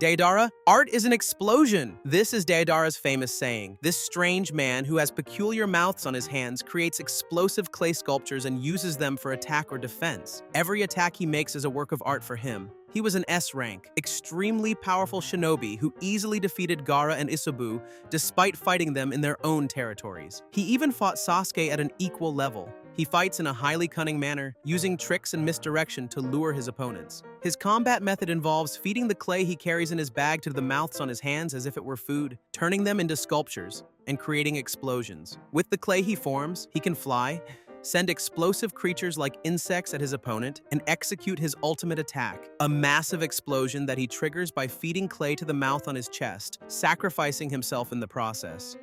Deidara, art is an explosion. This is Deidara's famous saying. This strange man who has peculiar mouths on his hands creates explosive clay sculptures and uses them for attack or defense. Every attack he makes is a work of art for him. He was an S rank, extremely powerful shinobi who easily defeated Gaara and Isobu despite fighting them in their own territories. He even fought Sasuke at an equal level. He fights in a highly cunning manner, using tricks and misdirection to lure his opponents. His combat method involves feeding the clay he carries in his bag to the mouths on his hands as if it were food, turning them into sculptures, and creating explosions. With the clay he forms, he can fly, send explosive creatures like insects at his opponent, and execute his ultimate attack, a massive explosion that he triggers by feeding clay to the mouth on his chest, sacrificing himself in the process.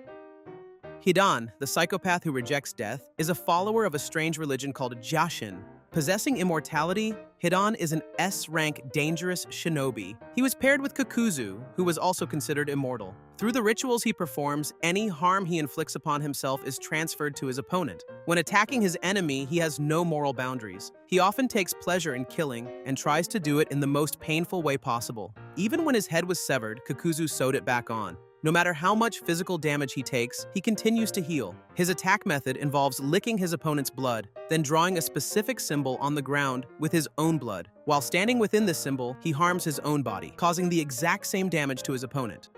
Hidan, the psychopath who rejects death, is a follower of a strange religion called Jashin. Possessing immortality, Hidan is an S-rank dangerous shinobi. He was paired with Kakuzu, who was also considered immortal. Through the rituals he performs, any harm he inflicts upon himself is transferred to his opponent. When attacking his enemy, he has no moral boundaries. He often takes pleasure in killing and tries to do it in the most painful way possible. Even when his head was severed, Kakuzu sewed it back on. No matter how much physical damage he takes, he continues to heal. His attack method involves licking his opponent's blood, then drawing a specific symbol on the ground with his own blood. While standing within this symbol, he harms his own body, causing the exact same damage to his opponent.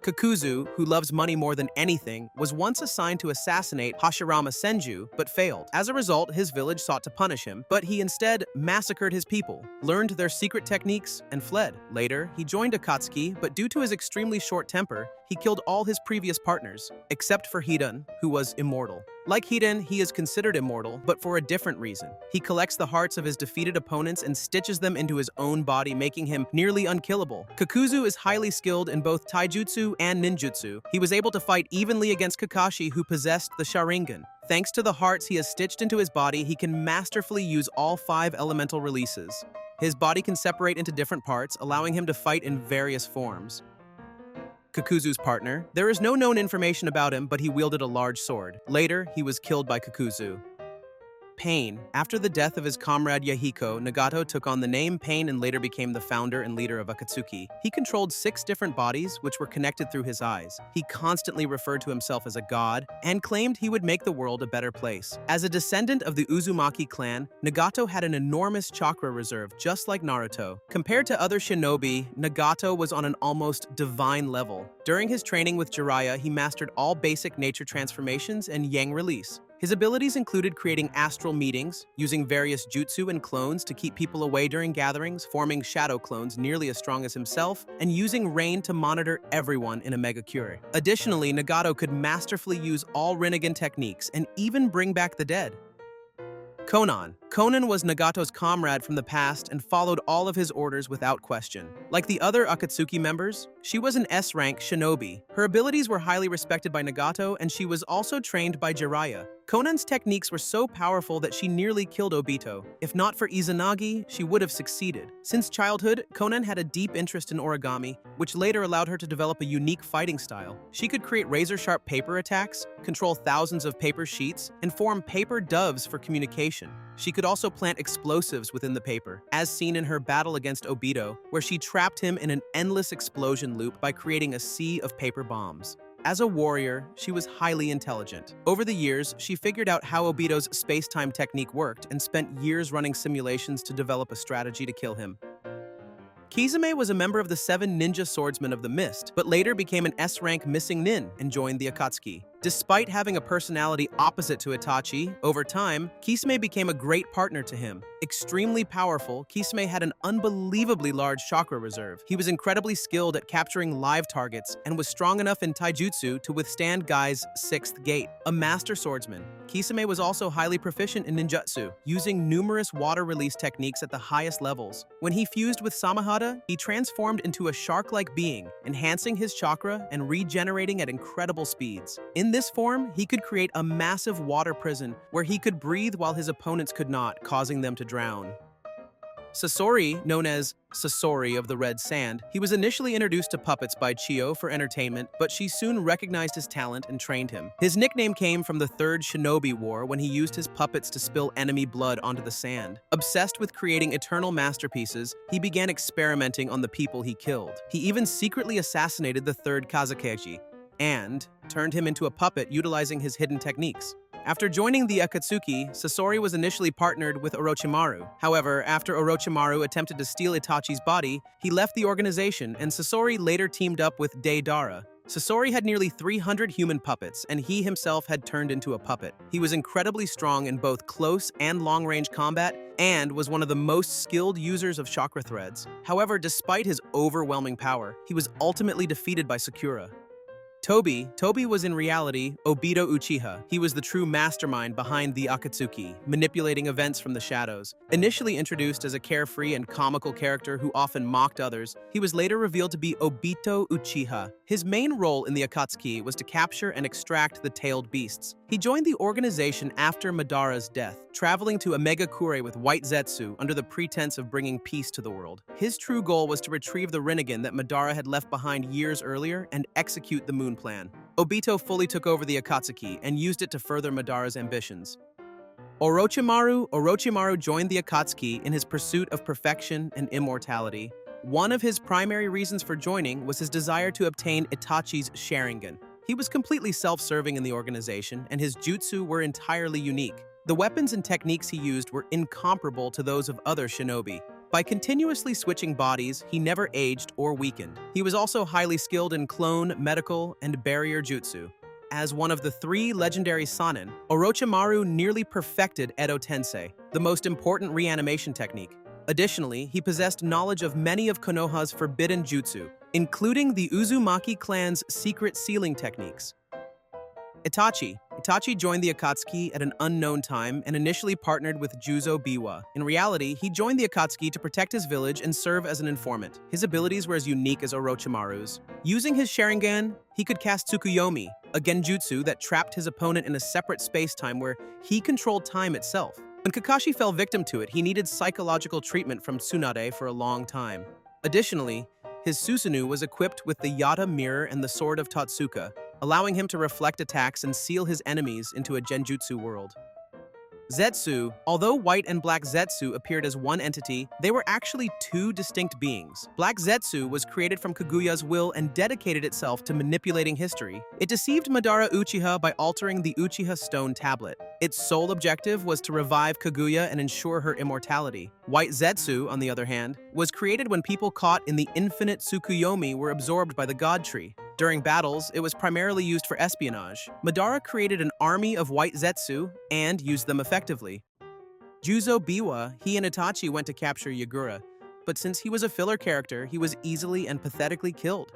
Kakuzu, who loves money more than anything, was once assigned to assassinate Hashirama Senju, but failed. As a result, his village sought to punish him, but he instead massacred his people, learned their secret techniques, and fled. Later, he joined Akatsuki, but due to his extremely short temper, he killed all his previous partners, except for Hidan, who was immortal. Like Hidan, he is considered immortal, but for a different reason. He collects the hearts of his defeated opponents and stitches them into his own body, making him nearly unkillable. Kakuzu is highly skilled in both taijutsu and ninjutsu. He was able to fight evenly against Kakashi, who possessed the Sharingan. Thanks to the hearts he has stitched into his body, he can masterfully use all 5 elemental releases. His body can separate into different parts, allowing him to fight in various forms. Kakuzu's partner. There is no known information about him, but he wielded a large sword. Later, he was killed by Kakuzu. Pain. After the death of his comrade Yahiko, Nagato took on the name Pain and later became the founder and leader of Akatsuki. He controlled 6 different bodies, which were connected through his eyes. He constantly referred to himself as a god and claimed he would make the world a better place. As a descendant of the Uzumaki clan, Nagato had an enormous chakra reserve, just like Naruto. Compared to other shinobi, Nagato was on an almost divine level. During his training with Jiraiya, he mastered all basic nature transformations and yang release. His abilities included creating astral meetings, using various jutsu and clones to keep people away during gatherings, forming shadow clones nearly as strong as himself, and using rain to monitor everyone in a megacure. Additionally, Nagato could masterfully use all Rinnegan techniques and even bring back the dead. Konan. Konan was Nagato's comrade from the past and followed all of his orders without question. Like the other Akatsuki members, she was an S-rank shinobi. Her abilities were highly respected by Nagato, and she was also trained by Jiraiya. Konan's techniques were so powerful that she nearly killed Obito. If not for Izanagi, she would have succeeded. Since childhood, Konan had a deep interest in origami, which later allowed her to develop a unique fighting style. She could create razor-sharp paper attacks, control thousands of paper sheets, and form paper doves for communication. She could also plant explosives within the paper, as seen in her battle against Obito, where she trapped him in an endless explosion loop by creating a sea of paper bombs. As a warrior, she was highly intelligent. Over the years, she figured out how Obito's space-time technique worked and spent years running simulations to develop a strategy to kill him. Kisame was a member of the 7 ninja swordsmen of the Mist, but later became an S-rank missing nin and joined the Akatsuki. Despite having a personality opposite to Itachi, over time, Kisame became a great partner to him. Extremely powerful, Kisame had an unbelievably large chakra reserve. He was incredibly skilled at capturing live targets and was strong enough in taijutsu to withstand Gai's 6th gate. A master swordsman, Kisame was also highly proficient in ninjutsu, using numerous water release techniques at the highest levels. When he fused with Samahada, he transformed into a shark-like being, enhancing his chakra and regenerating at incredible speeds. In this form, he could create a massive water prison where he could breathe while his opponents could not, causing them to drown. Sasori, known as Sasori of the Red Sand, he was initially introduced to puppets by Chiyo for entertainment, but she soon recognized his talent and trained him. His nickname came from the Third Shinobi War when he used his puppets to spill enemy blood onto the sand. Obsessed with creating eternal masterpieces, he began experimenting on the people he killed. He even secretly assassinated the Third Kazakechi and turned him into a puppet utilizing his hidden techniques. After joining the Akatsuki, Sasori was initially partnered with Orochimaru. However, after Orochimaru attempted to steal Itachi's body, he left the organization, and Sasori later teamed up with Deidara. Sasori had nearly 300 human puppets, and he himself had turned into a puppet. He was incredibly strong in both close and long-range combat, and was one of the most skilled users of chakra threads. However, despite his overwhelming power, he was ultimately defeated by Sakura. Tobi was in reality Obito Uchiha. He was the true mastermind behind the Akatsuki, manipulating events from the shadows. Initially introduced as a carefree and comical character who often mocked others, he was later revealed to be Obito Uchiha. His main role in the Akatsuki was to capture and extract the tailed beasts. He joined the organization after Madara's death, traveling to Omegakure with White Zetsu under the pretense of bringing peace to the world. His true goal was to retrieve the Rinnegan that Madara had left behind years earlier and execute the Moon Plan. Obito fully took over the Akatsuki and used it to further Madara's ambitions. Orochimaru joined the Akatsuki in his pursuit of perfection and immortality. One of his primary reasons for joining was his desire to obtain Itachi's Sharingan. He was completely self-serving in the organization, and his jutsu were entirely unique. The weapons and techniques he used were incomparable to those of other shinobi. By continuously switching bodies, he never aged or weakened. He was also highly skilled in clone, medical, and barrier jutsu. As one of the 3 legendary Sannin, Orochimaru nearly perfected Edo Tensei, the most important reanimation technique. Additionally, he possessed knowledge of many of Konoha's forbidden jutsu, including the Uzumaki clan's secret sealing techniques. Itachi joined the Akatsuki at an unknown time and initially partnered with Juzo Biwa. In reality, he joined the Akatsuki to protect his village and serve as an informant. His abilities were as unique as Orochimaru's. Using his Sharingan, he could cast Tsukuyomi, a genjutsu that trapped his opponent in a separate space-time where he controlled time itself. When Kakashi fell victim to it, he needed psychological treatment from Tsunade for a long time. Additionally, his Susanoo was equipped with the Yata Mirror and the Sword of Totsuka, allowing him to reflect attacks and seal his enemies into a genjutsu world. Zetsu, although White and Black Zetsu appeared as one entity, they were actually 2 distinct beings. Black Zetsu was created from Kaguya's will and dedicated itself to manipulating history. It deceived Madara Uchiha by altering the Uchiha Stone Tablet. Its sole objective was to revive Kaguya and ensure her immortality. White Zetsu, on the other hand, was created when people caught in the infinite Tsukuyomi were absorbed by the God Tree. During battles, it was primarily used for espionage. Madara created an army of White Zetsu and used them effectively. Juzo Biwa, he and Itachi went to capture Yagura, but since he was a filler character, he was easily and pathetically killed.